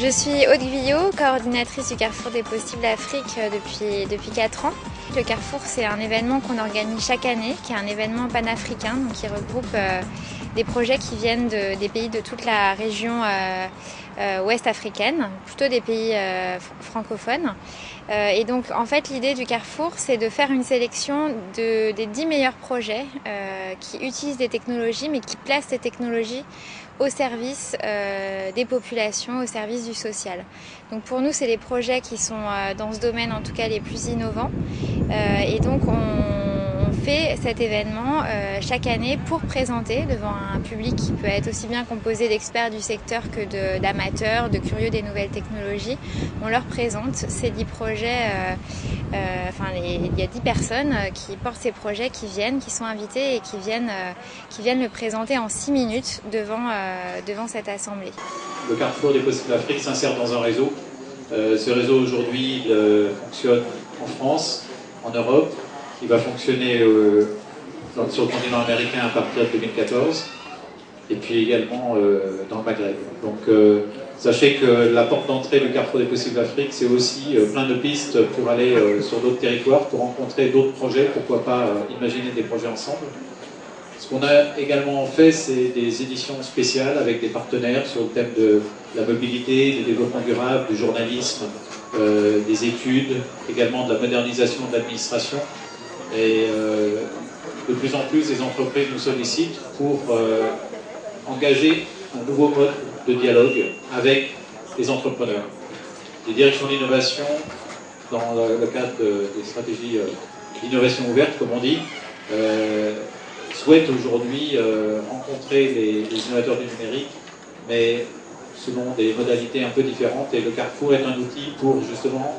Je suis Aude Guyot, coordinatrice du Carrefour des Possibles Afrique depuis 4 ans. Le Carrefour, c'est un événement qu'on organise chaque année, qui est un événement panafricain, donc qui regroupe des projets qui viennent des pays de toute la région ouest africaine, plutôt des pays francophones. Et donc en fait l'idée du Carrefour, c'est de faire une sélection des 10 meilleurs projets qui utilisent des technologies, mais qui placent ces technologies au service des populations, au service du social. Donc pour nous, c'est les projets qui sont dans ce domaine en tout cas les plus innovants. Et donc on fait cet événement chaque année pour présenter devant un public qui peut être aussi bien composé d'experts du secteur que d'amateurs, de curieux des nouvelles technologies. On leur présente ces 10 projets, il y a 10 personnes qui portent ces projets, qui sont invités et qui viennent le présenter en 6 minutes devant cette assemblée. Le Carrefour des Possibles Afrique s'insère dans un réseau. Ce réseau aujourd'hui fonctionne en France, en Europe, il va fonctionner sur le continent américain à partir de 2014 et puis également dans le Maghreb. Donc sachez que la porte d'entrée du Carrefour des Possibles Afrique, c'est aussi plein de pistes pour aller sur d'autres territoires, pour rencontrer d'autres projets, pourquoi pas imaginer des projets ensemble. Ce qu'on a également fait, c'est des éditions spéciales avec des partenaires sur le thème de la mobilité, du développement durable, du journalisme, des études, également de la modernisation de l'administration. Et de plus en plus, les entreprises nous sollicitent pour engager un nouveau mode de dialogue avec les entrepreneurs. Les directions d'innovation, dans le cadre des stratégies d'innovation ouverte, comme on dit, souhaitent aujourd'hui rencontrer les innovateurs du numérique, mais selon des modalités un peu différentes. Et le Carrefour est un outil pour justement,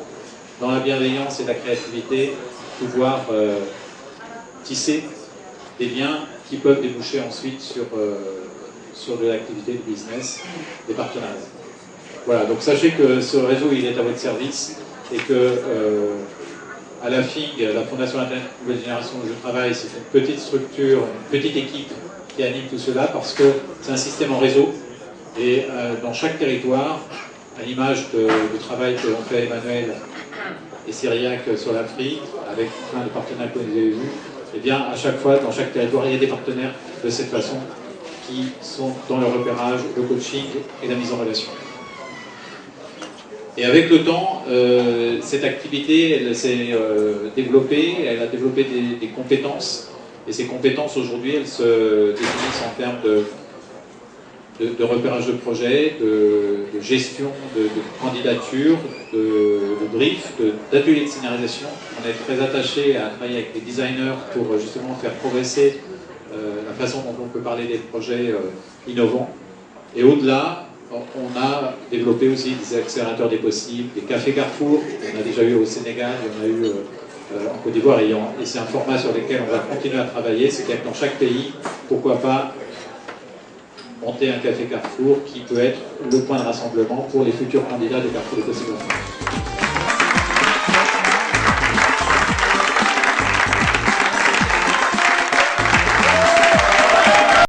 dans la bienveillance et la créativité, pouvoir tisser des liens qui peuvent déboucher ensuite sur de l'activité de business, des partenariats. Voilà, donc sachez que ce réseau, il est à votre service et que à la FIG, la Fondation Internet Nouvelle Génération où je travaille, c'est une petite structure, une petite équipe qui anime tout cela parce que c'est un système en réseau et dans chaque territoire, à l'image du travail que l'on fait Emmanuel et Cyriac sur l'Afrique, avec plein de partenaires que vous avez vus, et bien à chaque fois, dans chaque territoire, il y a des partenaires de cette façon qui sont dans le repérage, le coaching et la mise en relation. Et avec le temps, cette activité, elle s'est développée, elle a développé des compétences. Et ces compétences, aujourd'hui, elles se définissent en termes de repérage de projets, de gestion de candidatures, de briefs, d'ateliers de scénarisation. On est très attaché à travailler avec les designers pour justement faire progresser la façon dont on peut parler des projets innovants. Et au-delà, on a développé aussi des accélérateurs des possibles, des cafés Carrefour, on a déjà eu au Sénégal, on a eu en Côte d'Ivoire, et c'est un format sur lequel on va continuer à travailler, c'est qu'être dans chaque pays, pourquoi pas monter un café Carrefour qui peut être le point de rassemblement pour les futurs candidats de Carrefour des Possibles.